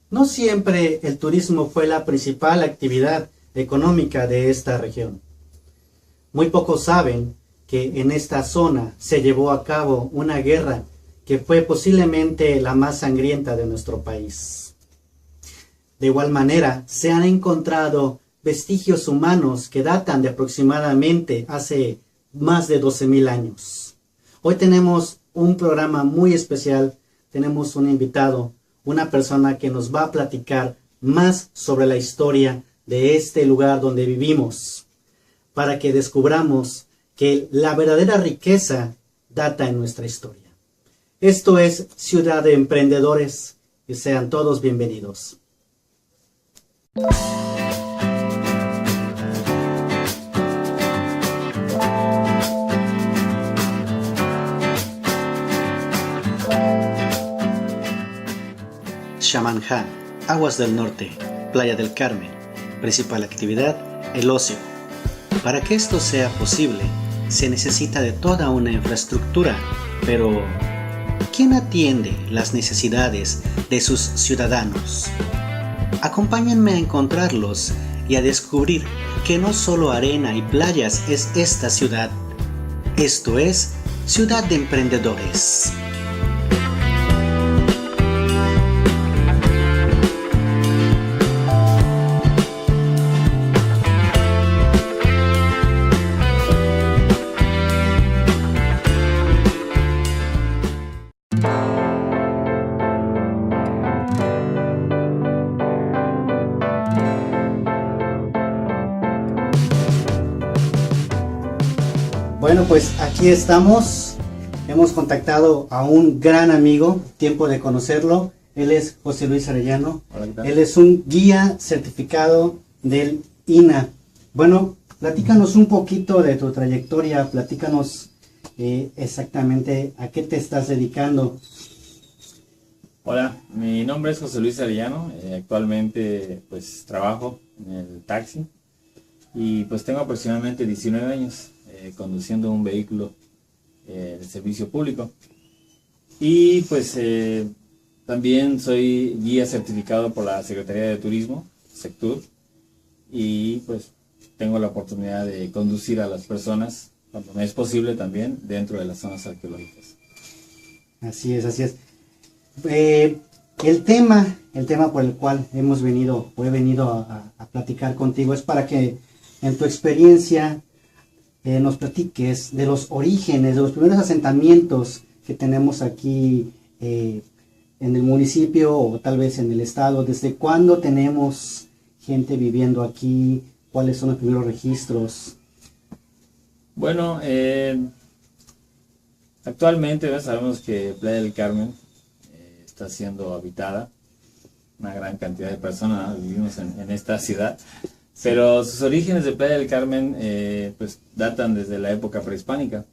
No siempre el turismo fue la principal actividad económica de esta región. Muy pocos saben que en esta zona se llevó a cabo una guerra que fue posiblemente la más sangrienta de nuestro país. De igual manera, se han encontrado vestigios humanos que datan de aproximadamente hace más de 12.000 años. Hoy tenemos un programa muy especial, tenemos un invitado, una persona que nos va a platicar más sobre la historia de este lugar donde vivimos, para que descubramos que la verdadera riqueza data en nuestra historia. Esto es Ciudad de Emprendedores y sean todos bienvenidos. Shamanjá, Aguas del Norte, Playa del Carmen. Principal actividad, el ocio. Para que esto sea posible, se necesita de toda una infraestructura, pero ¿quién atiende las necesidades de sus ciudadanos? Acompáñenme a encontrarlos y a descubrir que no solo arena y playas es esta ciudad. Esto es Ciudad de Emprendedores. Bueno, pues aquí estamos. Hemos contactado a un gran amigo, tiempo de conocerlo. Él es José Luis Arellano. Hola, ¿qué tal? Él es un guía certificado del INAH. Bueno, platícanos un poquito de tu trayectoria, platícanos exactamente a qué te estás dedicando. Hola, mi nombre es José Luis Arellano. Actualmente pues trabajo en el taxi y pues tengo aproximadamente 19 años conduciendo un vehículo de servicio público. Y pues también soy guía certificado por la Secretaría de Turismo, Sectur, y pues tengo la oportunidad de conducir a las personas cuando me es posible también dentro de las zonas arqueológicas. Así es, así es. El tema por el cual he venido a platicar contigo es para que en tu experiencia nos platiques de los orígenes, de los primeros asentamientos que tenemos aquí en el municipio o tal vez en el estado. ¿Desde cuándo tenemos gente viviendo aquí? ¿Cuáles son los primeros registros? Bueno, actualmente ya sabemos que Playa del Carmen está siendo habitada. Una gran cantidad de personas vivimos en esta ciudad. Pero sus orígenes de Playa del Carmen pues datan desde la época prehispánica.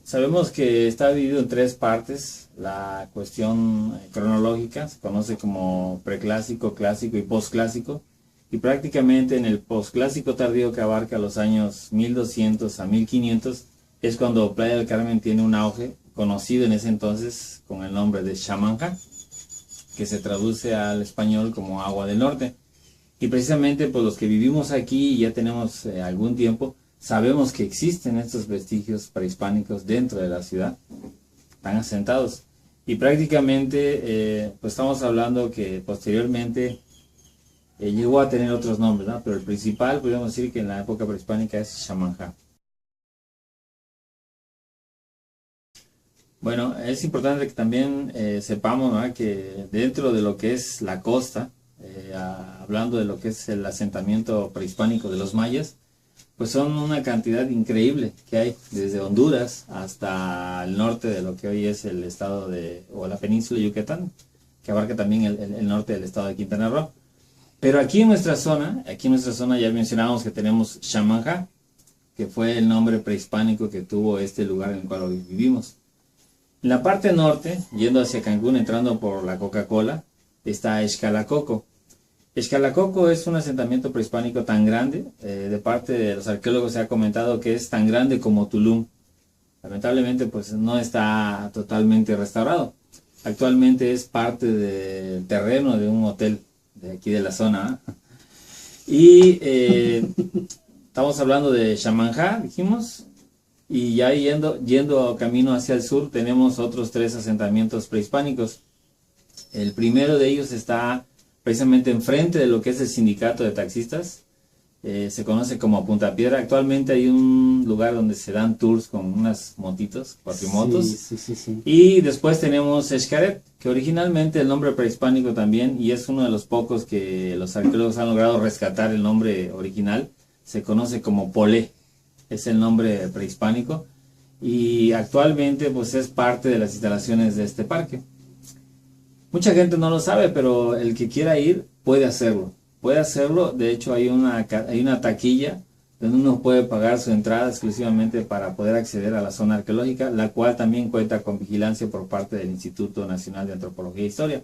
Sabemos que está dividido en tres partes. La cuestión cronológica se conoce como preclásico, clásico y posclásico. Y prácticamente en el posclásico tardío, que abarca los años 1200 a 1500, es cuando Playa del Carmen tiene un auge conocido en ese entonces con el nombre de Shamanjá, que se traduce al español como agua del norte. Y precisamente pues los que vivimos aquí y ya tenemos algún tiempo, sabemos que existen estos vestigios prehispánicos dentro de la ciudad, están asentados. Y prácticamente pues estamos hablando que posteriormente llegó a tener otros nombres, ¿no? Pero el principal podríamos decir que en la época prehispánica es Shamanjá. Bueno, es importante que también sepamos, ¿no?, que dentro de lo que es la costa, hablando de lo que es el asentamiento prehispánico de los mayas, pues son una cantidad increíble que hay desde Honduras hasta el norte de lo que hoy es el estado o la península de Yucatán, que abarca también el norte del estado de Quintana Roo. Pero aquí en nuestra zona ya mencionábamos que tenemos Shamanjá, que fue el nombre prehispánico que tuvo este lugar en el cual hoy vivimos. En la parte norte, yendo hacia Cancún, entrando por la Coca-Cola, está Xcalacoco. Xcalacoco es un asentamiento prehispánico tan grande, de parte de los arqueólogos se ha comentado que es tan grande como Tulum. Lamentablemente pues no está totalmente restaurado. Actualmente es parte del terreno de un hotel de aquí de la zona. Y estamos hablando de Shamanjá, dijimos, y ya yendo camino hacia el sur tenemos otros 3 asentamientos prehispánicos. El primero de ellos está precisamente enfrente de lo que es el sindicato de taxistas. Se conoce como Punta Piedra. Actualmente hay un lugar donde se dan tours con unas motitos, cuatrimotos. Sí. Y después tenemos Xcaret, que originalmente el nombre prehispánico también, y es uno de los pocos que los arqueólogos han logrado rescatar el nombre original, se conoce como Polé, es el nombre prehispánico, y actualmente pues es parte de las instalaciones de este parque. Mucha gente no lo sabe, pero el que quiera ir puede hacerlo. De hecho hay una taquilla donde uno puede pagar su entrada exclusivamente para poder acceder a la zona arqueológica, la cual también cuenta con vigilancia por parte del Instituto Nacional de Antropología e Historia.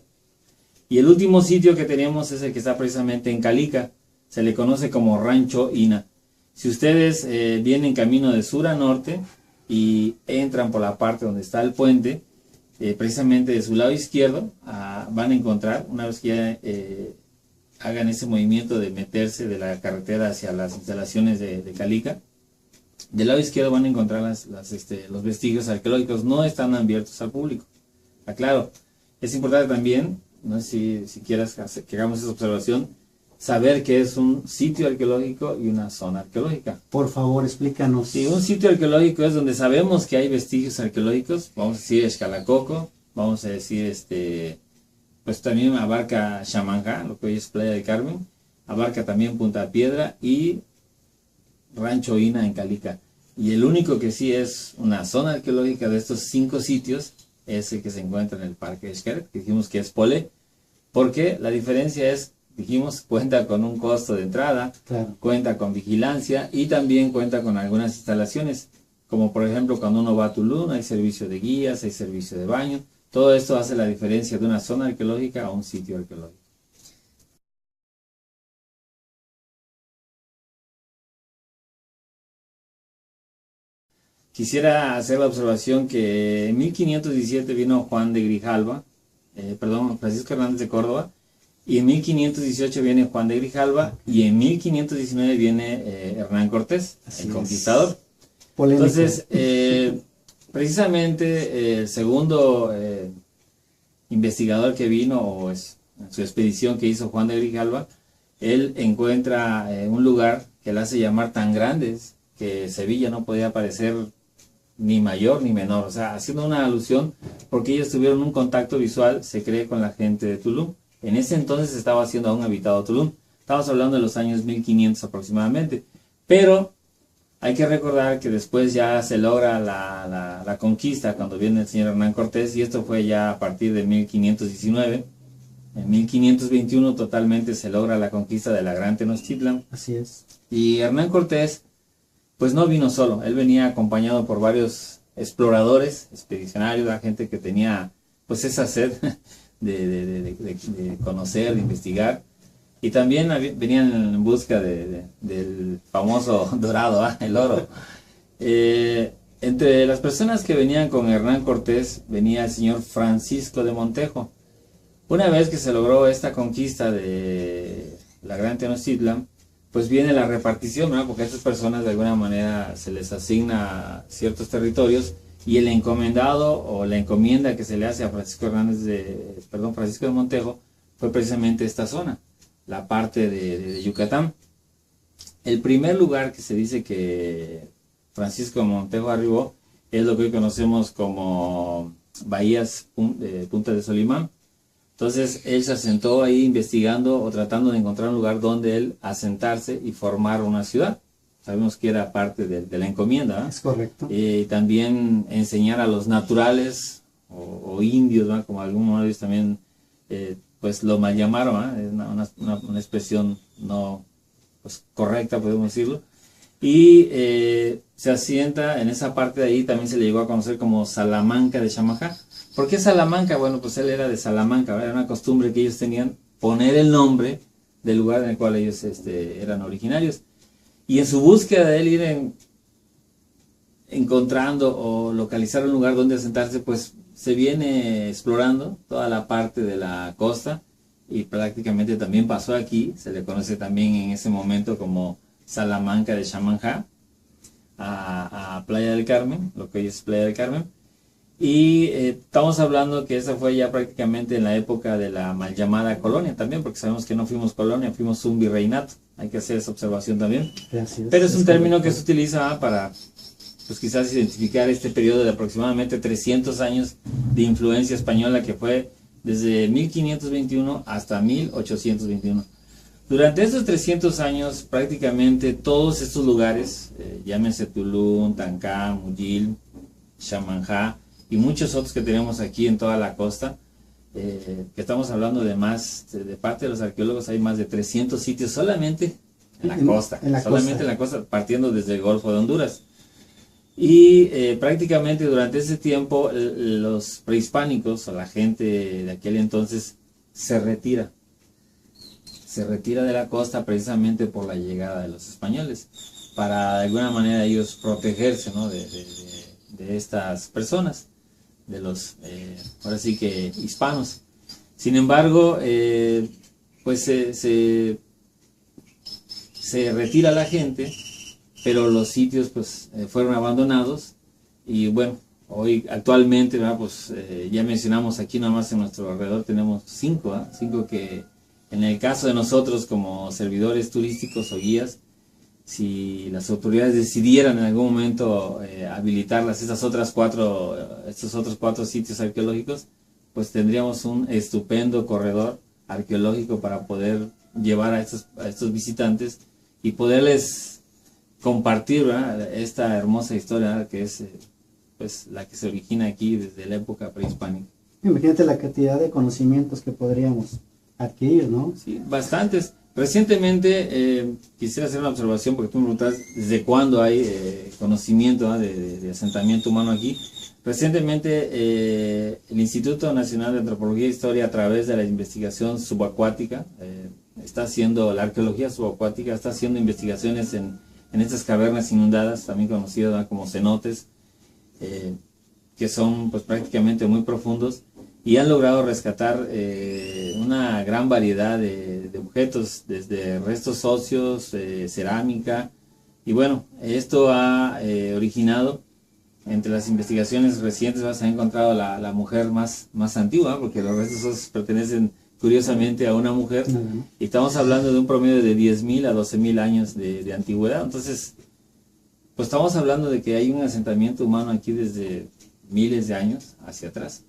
Y el último sitio que tenemos es el que está precisamente en Calica, se le conoce como Rancho Ina. Si ustedes vienen camino de sur a norte y entran por la parte donde está el puente, precisamente de su lado izquierdo van a encontrar, una vez que ya hagan ese movimiento de meterse de la carretera hacia las instalaciones de Calica, del lado izquierdo van a encontrar los vestigios arqueológicos. No están abiertos al público. Aclaro, es importante también, no sé si quieras que hagamos esa observación, saber que es un sitio arqueológico y una zona arqueológica. Por favor, explícanos. Sí, un sitio arqueológico es donde sabemos que hay vestigios arqueológicos, vamos a decir Xcalacoco, vamos a decir pues también abarca Shamanjá, lo que hoy es Playa del Carmen, abarca también Punta Piedra y Rancho Ina en Calica. Y el único que sí es una zona arqueológica de estos 5 sitios es el que se encuentra en el Parque Xcaret, que dijimos que es Polé, porque la diferencia es, dijimos, cuenta con un costo de entrada, claro, cuenta con vigilancia y también cuenta con algunas instalaciones, como por ejemplo cuando uno va a Tulum hay servicio de guías, hay servicio de baño. Todo esto hace la diferencia de una zona arqueológica a un sitio arqueológico. Quisiera hacer la observación que en 1517 vino Juan de Grijalva, Francisco Hernández de Córdoba, y en 1518 viene Juan de Grijalva, y en 1519 viene Hernán Cortés, el conquistador. Polémico. Entonces, precisamente el segundo investigador que vino, o en su expedición que hizo Juan de Grijalva, él encuentra un lugar que le hace llamar tan grandes que Sevilla no podía parecer ni mayor ni menor, o sea, haciendo una alusión porque ellos tuvieron un contacto visual, se cree, con la gente de Tulum. En ese entonces estaba siendo aún habitado Tulum, estamos hablando de los años 1500 aproximadamente, pero hay que recordar que después ya se logra la conquista cuando viene el señor Hernán Cortés, y esto fue ya a partir de 1519. En 1521 totalmente se logra la conquista de la Gran Tenochtitlan. Así es. Y Hernán Cortés pues no vino solo, él venía acompañado por varios exploradores, expedicionarios, la gente que tenía pues esa sed de conocer, de investigar. Y también venían en busca del famoso dorado, el oro. Entre las personas que venían con Hernán Cortés venía el señor Francisco de Montejo. Una vez que se logró esta conquista de la Gran Tenochtitlan, pues viene la repartición, ¿verdad? Porque a estas personas de alguna manera se les asigna ciertos territorios, y el encomendado o la encomienda que se le hace a Francisco de Montejo fue precisamente esta zona, la parte de Yucatán. El primer lugar que se dice que Francisco de Montejo arribó es lo que hoy conocemos como Bahías Punta de Solimán. Entonces él se asentó ahí investigando o tratando de encontrar un lugar donde él asentarse y formar una ciudad. Sabemos que era parte de la encomienda, ¿eh? Es correcto. Y también enseñar a los naturales o indios, ¿no? Como algunos de ellos también pues lo mal llamaron, es una expresión no pues, correcta, podemos decirlo. Y se asienta en esa parte de ahí, también se le llegó a conocer como Salamanca de Shamanjá. ¿Por qué Salamanca? Bueno, pues él era de Salamanca, ¿verdad? Era una costumbre que ellos tenían, poner el nombre del lugar en el cual ellos eran originarios. Y en su búsqueda de él ir encontrando o localizar un lugar donde asentarse, pues se viene explorando toda la parte de la costa y prácticamente también pasó aquí, se le conoce también en ese momento como Salamanca de Chamanjá, a Playa del Carmen, lo que hoy es Playa del Carmen. Y estamos hablando que esa fue ya prácticamente en la época de la mal llamada colonia también, porque sabemos que no fuimos colonia, fuimos un virreinato. Hay que hacer esa observación también. Pero es un término que se utiliza para, pues quizás identificar este periodo de aproximadamente 300 años de influencia española que fue desde 1521 hasta 1821. Durante estos 300 años, prácticamente todos estos lugares, llámense Tulum, Tancá, Muyil, Chamanjá y muchos otros que tenemos aquí en toda la costa, que estamos hablando de más, de parte de los arqueólogos hay más de 300 sitios solamente en la costa, solamente en la costa, partiendo desde el Golfo de Honduras. Y prácticamente durante ese tiempo los prehispánicos o la gente de aquel entonces se retira de la costa precisamente por la llegada de los españoles, para de alguna manera ellos protegerse, ¿no?, de estas personas, de los, ahora sí que hispanos. Sin embargo, pues se retira la gente, pero los sitios pues fueron abandonados y bueno, hoy actualmente, ¿verdad? Pues ya mencionamos aquí nomás en nuestro alrededor tenemos 5 que en el caso de nosotros como servidores turísticos o guías, si las autoridades decidieran en algún momento habilitarlas, estos otros 4 sitios arqueológicos, pues tendríamos un estupendo corredor arqueológico para poder llevar a estos visitantes y poderles compartir, ¿verdad?, esta hermosa historia, ¿verdad?, que es pues la que se origina aquí desde la época prehispánica. Imagínate la cantidad de conocimientos que podríamos adquirir, ¿no? Sí, bastantes. Recientemente quisiera hacer una observación porque tú me preguntas desde cuándo hay conocimiento, ¿no?, de asentamiento humano aquí. Recientemente el Instituto Nacional de Antropología e Historia, a través de la investigación subacuática, está haciendo la arqueología subacuática, está haciendo investigaciones en estas cavernas inundadas, también conocidas, ¿no?, como cenotes, que son pues prácticamente muy profundos, y han logrado rescatar una gran variedad de objetos, desde restos óseos, cerámica, y bueno, esto ha originado, entre las investigaciones recientes se ha encontrado la mujer más antigua, porque los restos óseos pertenecen curiosamente a una mujer, y estamos hablando de un promedio de 10.000 a 12.000 años de antigüedad. Entonces, pues estamos hablando de que hay un asentamiento humano aquí desde miles de años hacia atrás.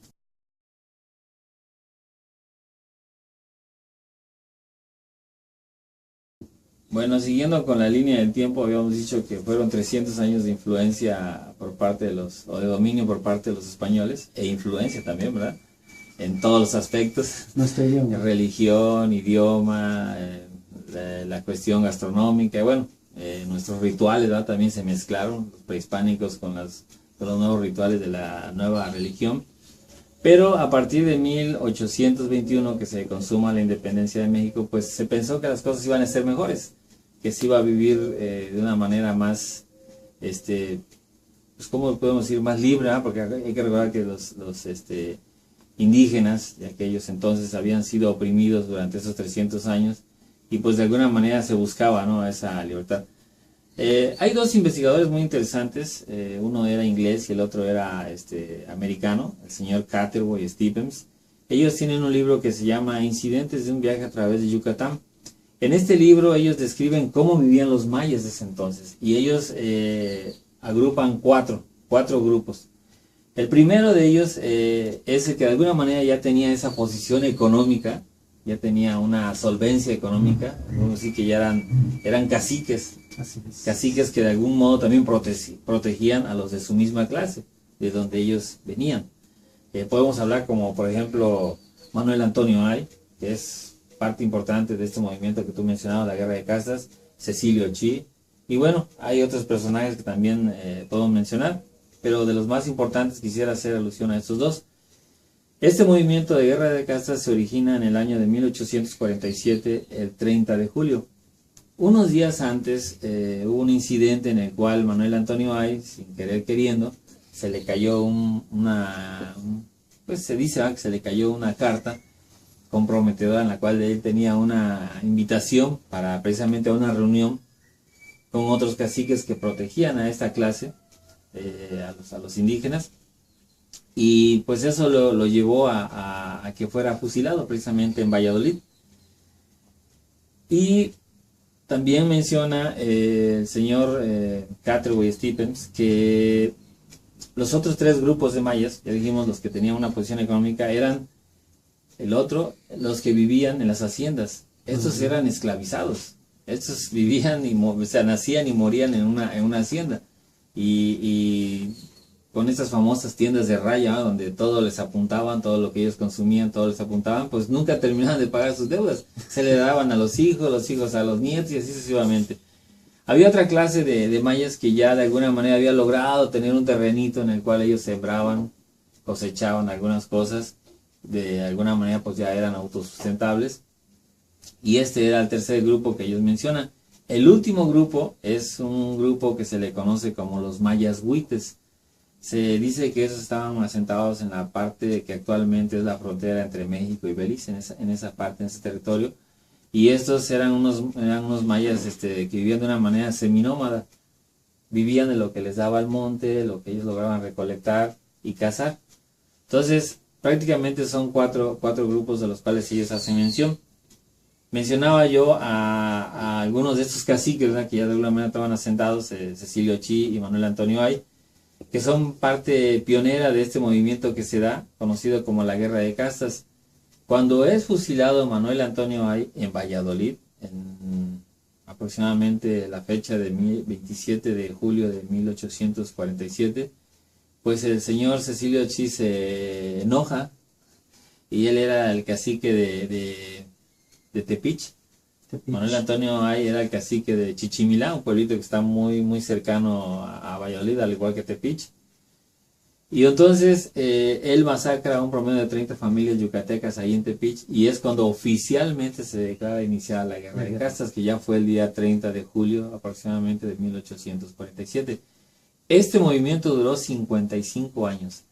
Bueno, siguiendo con la línea del tiempo, habíamos dicho que fueron 300 años de influencia por parte de o de dominio por parte de los españoles, e influencia también, ¿verdad?, en todos los aspectos. Nuestro idioma. Religión, idioma, la cuestión gastronómica, bueno, nuestros rituales, ¿verdad?, también se mezclaron, los prehispánicos con los nuevos rituales de la nueva religión. Pero a partir de 1821, que se consuma la independencia de México, pues se pensó que las cosas iban a ser mejores, que se iba a vivir de una manera más, pues ¿cómo podemos decir?, más libre, ¿verdad?, porque hay que recordar que los indígenas de aquellos entonces habían sido oprimidos durante esos 300 años, y pues de alguna manera se buscaba, ¿no?, esa libertad. Hay 2 investigadores muy interesantes, uno era inglés y el otro era americano, el señor Catherwood y Stevens. Ellos tienen un libro que se llama Incidentes de un viaje a través de Yucatán. En este libro ellos describen cómo vivían los mayas de ese entonces, y ellos agrupan cuatro grupos. El primero de ellos es el que de alguna manera ya tenía esa posición económica, ya tenía una solvencia económica, vamos a decir que ya eran caciques, caciques que de algún modo también protegían a los de su misma clase, de donde ellos venían. Podemos hablar como por ejemplo Manuel Antonio Ay, que es parte importante de este movimiento que tú mencionabas, la Guerra de Castas, Cecilio Chi, y bueno, hay otros personajes que también podemos mencionar, pero de los más importantes quisiera hacer alusión a estos 2. Este movimiento de Guerra de Castas se origina en el año de 1847, el 30 de julio. Unos días antes hubo un incidente en el cual Manuel Antonio Ay, sin querer queriendo, se le cayó pues se dice que se le cayó una carta comprometedora en la cual él tenía una invitación para precisamente a una reunión con otros caciques que protegían a esta clase, a los indígenas, y pues eso lo llevó a que fuera fusilado precisamente en Valladolid. Y también menciona el señor Catherwood Stephens que los otros tres grupos de mayas, ya dijimos los que tenían una posición económica, eran los que vivían en las haciendas. Estos eran esclavizados. Estos vivían nacían y morían en una hacienda. Y con estas famosas tiendas de raya, ¿no?, donde todo les apuntaban, todo lo que ellos consumían, todo les apuntaban, pues nunca terminaban de pagar sus deudas. Se le daban a los hijos a los nietos y así sucesivamente. Había otra clase de mayas que ya de alguna manera había logrado tener un terrenito en el cual ellos sembraban, cosechaban algunas cosas, de alguna manera pues ya eran autosustentables. Y este era el tercer grupo que ellos mencionan. El último grupo es un grupo que se le conoce como los mayas huites. Se dice que esos estaban asentados en la parte que actualmente es la frontera entre México y Belice, en esa parte, en ese territorio. Y estos eran unos mayas que vivían de una manera seminómada. Vivían de lo que les daba el monte, lo que ellos lograban recolectar y cazar. Entonces, prácticamente son cuatro grupos de los cuales ellos hacen mención. Mencionaba yo a algunos de estos caciques, ¿verdad?, que ya de alguna manera estaban asentados, Cecilio Chi y Manuel Antonio Ay, que son parte pionera de este movimiento que se da, conocido como la Guerra de Castas. Cuando es fusilado Manuel Antonio Ay en Valladolid, en aproximadamente la fecha de 27 de julio de 1847, pues el señor Cecilio Chi se enoja, y él era el cacique de Tepic. Manuel Antonio Ay era el cacique de Chichimilá, un pueblito que está muy, muy cercano a Valladolid, al igual que Tepic. Y entonces él masacra a un promedio de 30 familias yucatecas ahí en Tepic, y es cuando oficialmente se declara iniciada la Guerra de Castas, que ya fue el día 30 de julio aproximadamente de 1847. Este movimiento duró 55 años.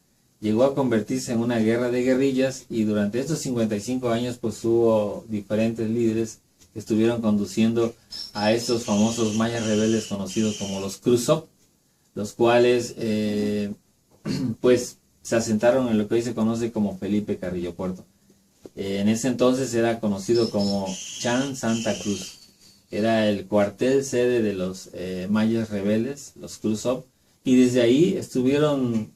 Llegó a convertirse en una guerra de guerrillas, y durante estos 55 años pues hubo diferentes líderes que estuvieron conduciendo a estos famosos mayas rebeldes conocidos como los Cruzop, los cuales pues se asentaron en lo que hoy se conoce como Felipe Carrillo Puerto. En ese entonces era conocido como Chan Santa Cruz. Era el cuartel sede de los mayas rebeldes, los Cruzop, y desde ahí estuvieron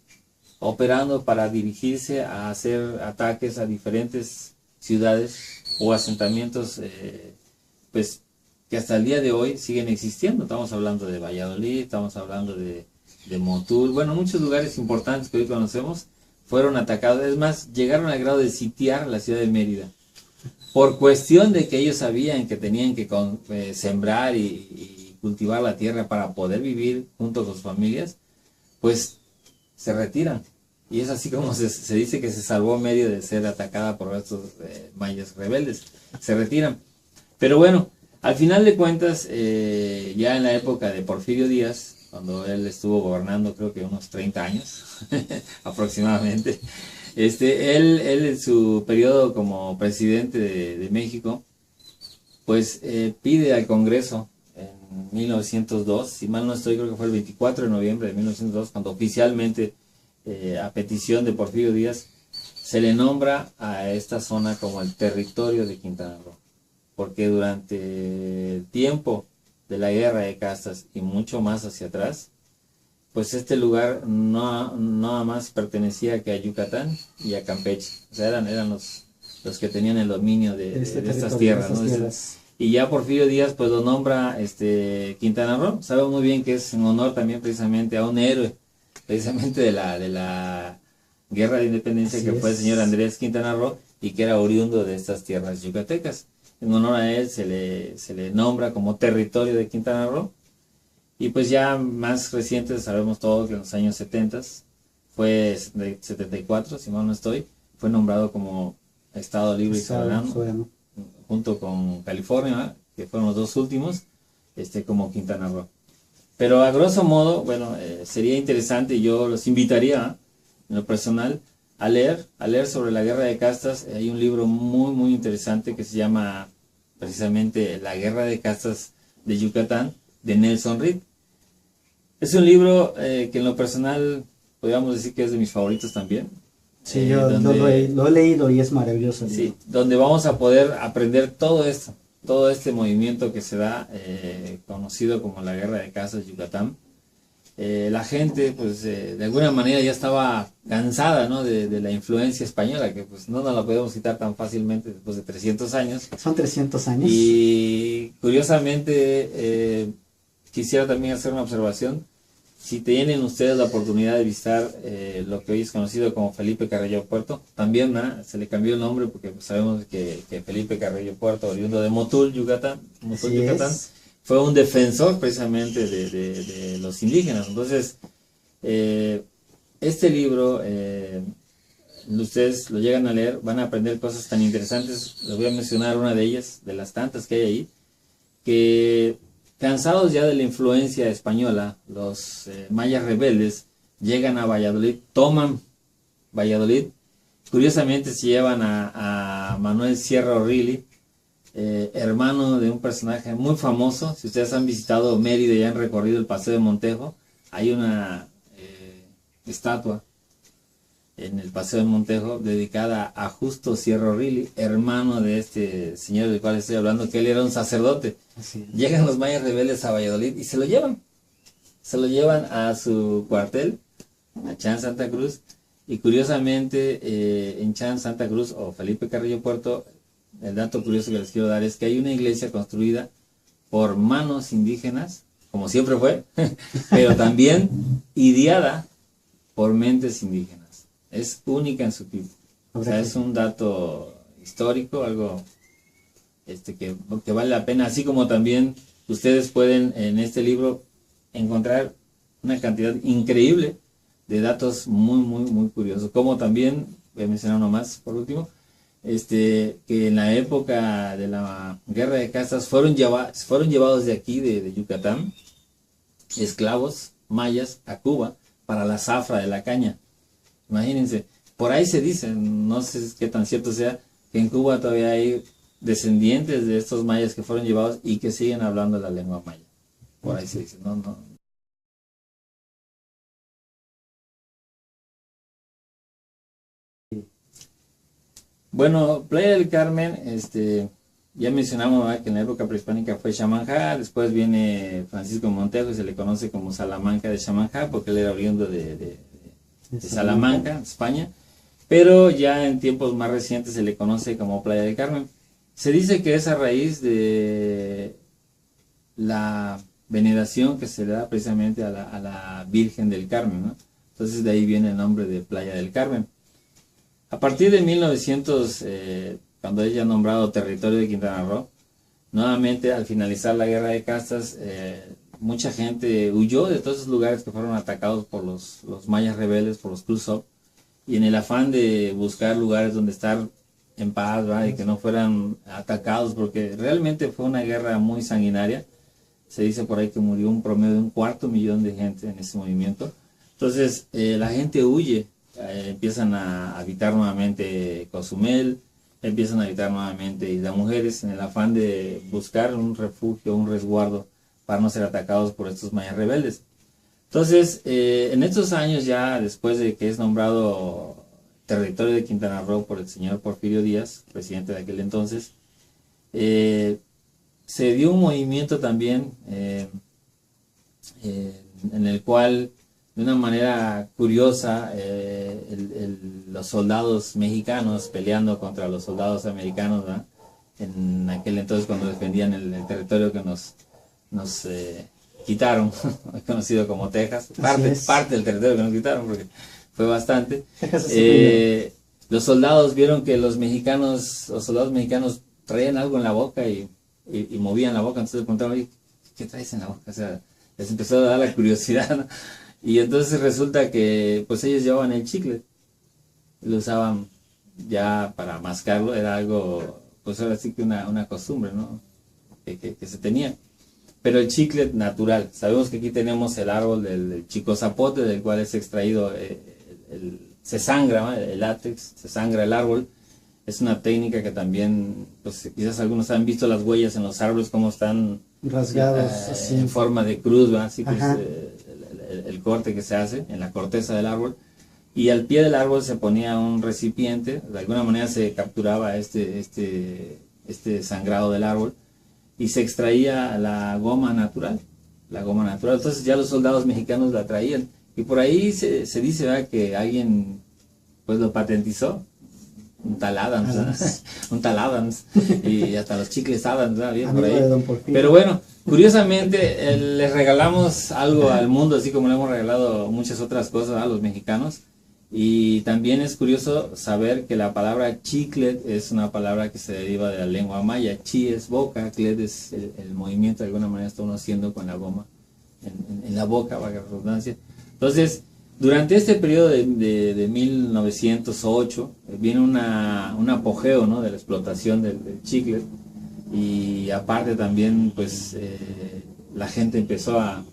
operando para dirigirse a hacer ataques a diferentes ciudades o asentamientos pues que hasta el día de hoy siguen existiendo. Estamos hablando de Valladolid, estamos hablando de Motul, bueno, muchos lugares importantes que hoy conocemos fueron atacados. Es más, llegaron al grado de sitiar la ciudad de Mérida por cuestión de que ellos sabían que tenían que sembrar y cultivar la tierra para poder vivir junto con sus familias. Pues se retiran, y es así como se dice que se salvó Mérida de ser atacada por estos mayas rebeldes. Se retiran. Pero bueno, al final de cuentas, ya en la época de Porfirio Díaz, cuando él estuvo gobernando creo que unos 30 años aproximadamente, él en su periodo como presidente de México, pues pide al Congreso en 1902, si mal no estoy, creo que fue el 24 de noviembre de 1902, cuando oficialmente, a petición de Porfirio Díaz, se le nombra a esta zona como el territorio de Quintana Roo, porque durante el tiempo de la Guerra de Castas y mucho más hacia atrás, pues este lugar no nada más pertenecía que a Yucatán y a Campeche. O sea, eran los que tenían el dominio de estas tierras, ¿no? Y ya Porfirio Díaz pues lo nombra Quintana Roo. Sabemos muy bien que es en honor también precisamente a un héroe, precisamente de la Guerra de Independencia, así que fue el señor Andrés Quintana Roo, y que era oriundo de estas tierras yucatecas. En honor a él se le nombra como territorio de Quintana Roo. Y pues ya más recientes sabemos todos que en los años 70, fue de 74, si mal no estoy, fue nombrado como Estado Libre y Soberano, junto con California, ¿verdad?, que fueron los dos últimos, como Quintana Roo. Pero a grosso modo, bueno, sería interesante, y yo los invitaría, en lo personal, a leer sobre la guerra de castas. Hay un libro muy, muy interesante que se llama precisamente La guerra de castas de Yucatán, de Nelson Reed. Es un libro que en lo personal podríamos decir que es de mis favoritos también. Sí, yo lo he leído y es maravilloso. Sí, donde vamos a poder aprender todo esto, todo este movimiento que se da, conocido como la guerra de castas de Yucatán. La gente, pues, de alguna manera ya estaba cansada, ¿no?, de la influencia española, que pues no nos la podemos quitar tan fácilmente después de 300 años. Son 300 años. Y curiosamente, quisiera también hacer una observación. Si tienen ustedes la oportunidad de visitar lo que hoy es conocido como Felipe Carrillo Puerto, también se le cambió el nombre porque pues, sabemos que Felipe Carrillo Puerto, oriundo de Motul, Yucatán, fue un defensor precisamente de los indígenas. Entonces, este libro, ustedes lo llegan a leer, van a aprender cosas tan interesantes. Les voy a mencionar una de ellas, de las tantas que hay ahí, que cansados ya de la influencia española, los mayas rebeldes llegan a Valladolid, toman Valladolid. Curiosamente se llevan a Manuel Sierra O'Reilly, hermano de un personaje muy famoso. Si ustedes han visitado Mérida y han recorrido el Paseo de Montejo, hay una estatua en el Paseo de Montejo dedicada a Justo Sierra O'Reilly, hermano de este señor del cual estoy hablando, que él era un sacerdote. Llegan los mayas rebeldes a Valladolid y se lo llevan a su cuartel, a Chan Santa Cruz. Y curiosamente, en Chan Santa Cruz o Felipe Carrillo Puerto, el dato curioso que les quiero dar es que hay una iglesia construida por manos indígenas, como siempre fue, pero también ideada por mentes indígenas. Es única en su tipo. O sea, es un dato histórico, algo que vale la pena, así como también ustedes pueden en este libro encontrar una cantidad increíble de datos muy, muy, muy curiosos, como también, voy a mencionar uno más por último, que en la época de la guerra de castas fueron llevados de aquí, de Yucatán, esclavos mayas a Cuba para la zafra de la caña. Imagínense, por ahí se dice, no sé qué tan cierto sea, que en Cuba todavía hay descendientes de estos mayas que fueron llevados y que siguen hablando la lengua maya. Por ahí se dice, no. Bueno, Playa del Carmen, ya mencionamos, ¿verdad?, que en la época prehispánica fue Chamanjá. Después viene Francisco Montejo y se le conoce como Salamanca de Chamanjá porque él era oriundo de Salamanca, España. Pero ya en tiempos más recientes se le conoce como Playa del Carmen. Se dice que es a raíz de la veneración que se le da precisamente a la Virgen del Carmen, ¿no? Entonces de ahí viene el nombre de Playa del Carmen. A partir de 1900, cuando ella ha nombrado territorio de Quintana Roo, nuevamente al finalizar la guerra de castas, mucha gente huyó de todos esos lugares que fueron atacados por los mayas rebeldes, por los Khrushchev, y en el afán de buscar lugares donde estar en paz, ¿verdad?, y que no fueran atacados, porque realmente fue una guerra muy sanguinaria. Se dice por ahí que murió un promedio de 250,000 de gente en ese movimiento. Entonces la gente huye. Empiezan a habitar nuevamente Cozumel, empiezan a habitar nuevamente Isla Mujeres en el afán de buscar un refugio, un resguardo para no ser atacados por estos mayas rebeldes. Entonces, en estos años ya después de que es nombrado territorio de Quintana Roo por el señor Porfirio Díaz, presidente de aquel entonces, se dio un movimiento también en el cual de una manera curiosa, los soldados mexicanos peleando contra los soldados americanos, ¿verdad?, en aquel entonces cuando defendían el territorio que nos quitaron, conocido como Texas, parte del territorio que nos quitaron, porque fue bastante. Los soldados vieron que los soldados mexicanos traían algo en la boca y movían la boca, entonces le preguntaron, ¿qué traes en la boca? O sea, les empezó a dar la curiosidad, ¿no? Y entonces resulta que pues ellos llevaban el chicle, lo usaban ya para mascarlo, era algo, pues ahora sí que una costumbre, ¿no?, que se tenía. Pero el chicle natural, sabemos que aquí tenemos el árbol del chico zapote, del cual es extraído se sangra, ¿no? El látex, se sangra el árbol. Es una técnica que también, pues quizás algunos han visto las huellas en los árboles, como están rasgados así en forma de cruz, ¿verdad? Así que Ajá. es el corte que se hace en la corteza del árbol. Y al pie del árbol se ponía un recipiente, de alguna manera se capturaba este sangrado del árbol y se extraía la goma natural. Entonces ya los soldados mexicanos la traían. Y por ahí se dice, ¿verdad?, que alguien pues lo patentizó. Un tal Adams, Adams. un tal Adams, y hasta los chicles Adams, ¿verdad? Bien por amigo ahí. de Don Porfirio. Pero bueno, curiosamente les regalamos algo al mundo, así como le hemos regalado muchas otras cosas a los mexicanos. Y también es curioso saber que la palabra chiclet es una palabra que se deriva de la lengua maya. Chi es boca, clet es el movimiento, de alguna manera está uno haciendo con la goma en la boca, valga la redundancia. Entonces, durante este periodo de 1908 viene un apogeo, ¿no?, de la explotación del chicle, y aparte también pues la gente empezó a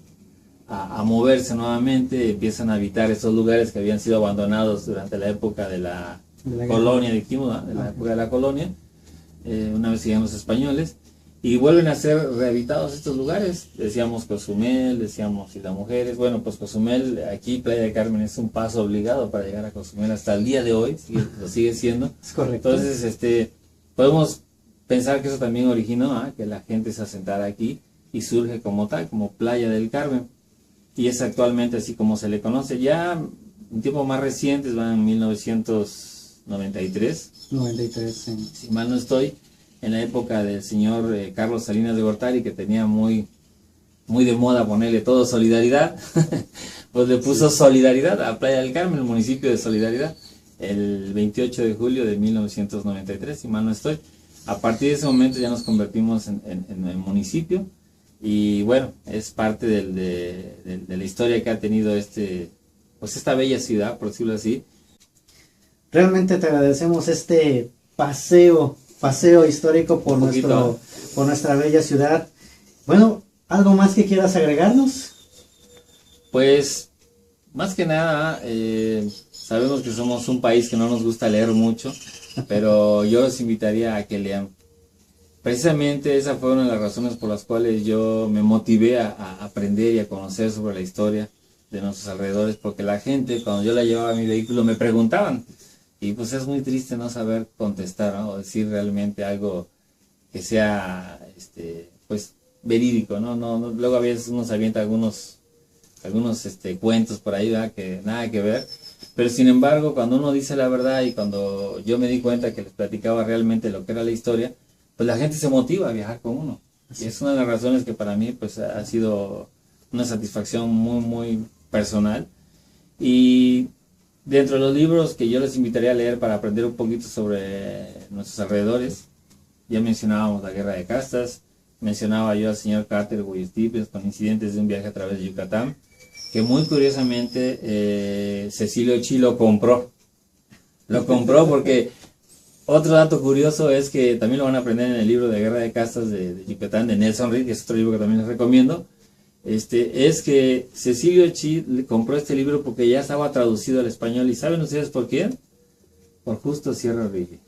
moverse nuevamente, empiezan a habitar estos lugares que habían sido abandonados durante la época de la colonia, dijimos, de la época de la colonia, una vez llegaron los españoles, y vuelven a ser rehabilitados estos lugares. Decíamos Cozumel, decíamos Isla Mujeres. Bueno, pues Cozumel, aquí Playa del Carmen es un paso obligado para llegar a Cozumel hasta el día de hoy, lo sigue siendo. Es correcto. Entonces, podemos pensar que eso también originó que la gente se asentara aquí y surge como tal, como Playa del Carmen. Y es actualmente así como se le conoce. Ya en tiempos más recientes, van en 1993. 93, sí. Si mal no estoy, en la época del señor Carlos Salinas de Gortari, que tenía muy de moda ponerle todo solidaridad, pues le puso solidaridad a Playa del Carmen, el municipio de Solidaridad, el 28 de julio de 1993, si mal no estoy. A partir de ese momento ya nos convertimos en el municipio, y bueno, es parte de la historia que ha tenido pues esta bella ciudad, por decirlo así. Realmente te agradecemos este paseo histórico por nuestra bella ciudad. Bueno, ¿algo más que quieras agregarnos? Pues, más que nada, sabemos que somos un país que no nos gusta leer mucho, pero yo los invitaría a que lean. Precisamente esa fue una de las razones por las cuales yo me motivé a aprender y a conocer sobre la historia de nuestros alrededores, porque la gente, cuando yo la llevaba a mi vehículo, me preguntaban. Y pues es muy triste no saber contestar, ¿no?, o decir realmente algo que sea pues verídico, ¿no? Luego a veces uno se avienta algunos cuentos por ahí, ¿verdad?, que nada que ver. Pero sin embargo, cuando uno dice la verdad, y cuando yo me di cuenta que les platicaba realmente lo que era la historia, pues la gente se motiva a viajar con uno. Y es una de las razones que para mí pues ha sido una satisfacción muy, muy personal. Y dentro de los libros que yo les invitaría a leer para aprender un poquito sobre nuestros alrededores, ya mencionábamos La Guerra de Castas, mencionaba yo al señor Carter Stevens con Incidentes de un viaje a través de Yucatán, que muy curiosamente Cecilio Chi lo compró. Lo compró porque otro dato curioso es que también lo van a aprender en el libro de Guerra de Castas de Yucatán, de Nelson Reed, que es otro libro que también les recomiendo. Es que Cecilio Chi compró este libro porque ya estaba traducido al español. ¿Y saben ustedes por quién? Por Justo Sierra Riley.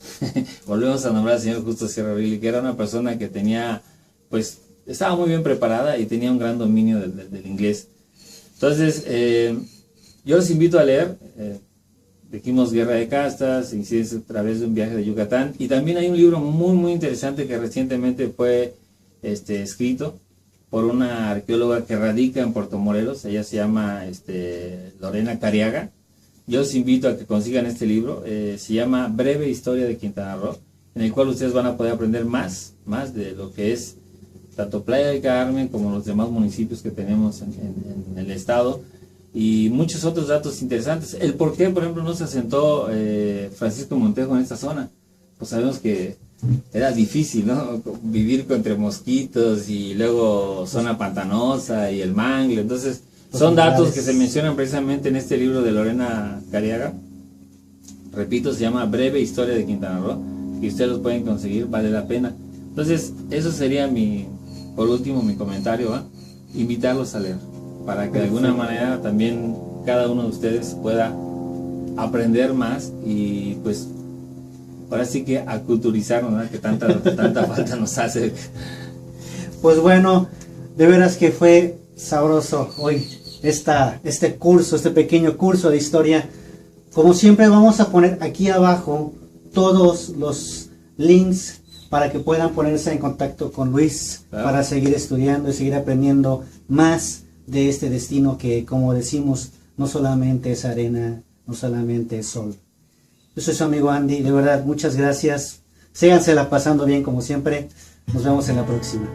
Volvemos a nombrar al señor Justo Sierra Riley, que era una persona que tenía, pues, estaba muy bien preparada y tenía un gran dominio del inglés. Entonces, yo los invito a leer. Dijimos Guerra de Castas, Incidentes a través de un viaje de Yucatán. Y también hay un libro muy, muy interesante que recientemente fue escrito por una arqueóloga que radica en Puerto Morelos. Ella se llama Lorena Cariaga. Yo los invito a que consigan este libro. Se llama Breve Historia de Quintana Roo, en el cual ustedes van a poder aprender más de lo que es tanto Playa del Carmen como los demás municipios que tenemos en el estado, y muchos otros datos interesantes. El por qué, por ejemplo, no se asentó Francisco Montejo en esta zona. Pues sabemos que era difícil, ¿no?, vivir entre mosquitos, y luego zona pantanosa y el mangle. Entonces son datos que se mencionan precisamente en este libro de Lorena Cariaga. Repito, se llama Breve Historia de Quintana Roo, y ustedes los pueden conseguir, vale la pena. Entonces eso sería por último mi comentario, ¿eh? Invitarlos a leer, para que de alguna manera también cada uno de ustedes pueda aprender más y pues ahora sí que aculturizarnos, ¿no? Que tanta falta nos hace. Pues bueno, de veras que fue sabroso hoy este curso, este pequeño curso de historia. Como siempre vamos a poner aquí abajo todos los links para que puedan ponerse en contacto con Luis, claro, para seguir estudiando y seguir aprendiendo más de este destino que, como decimos, no solamente es arena, no solamente es sol. Yo soy su amigo Andy, de verdad, muchas gracias. Sígansela pasando bien como siempre. Nos vemos en la próxima.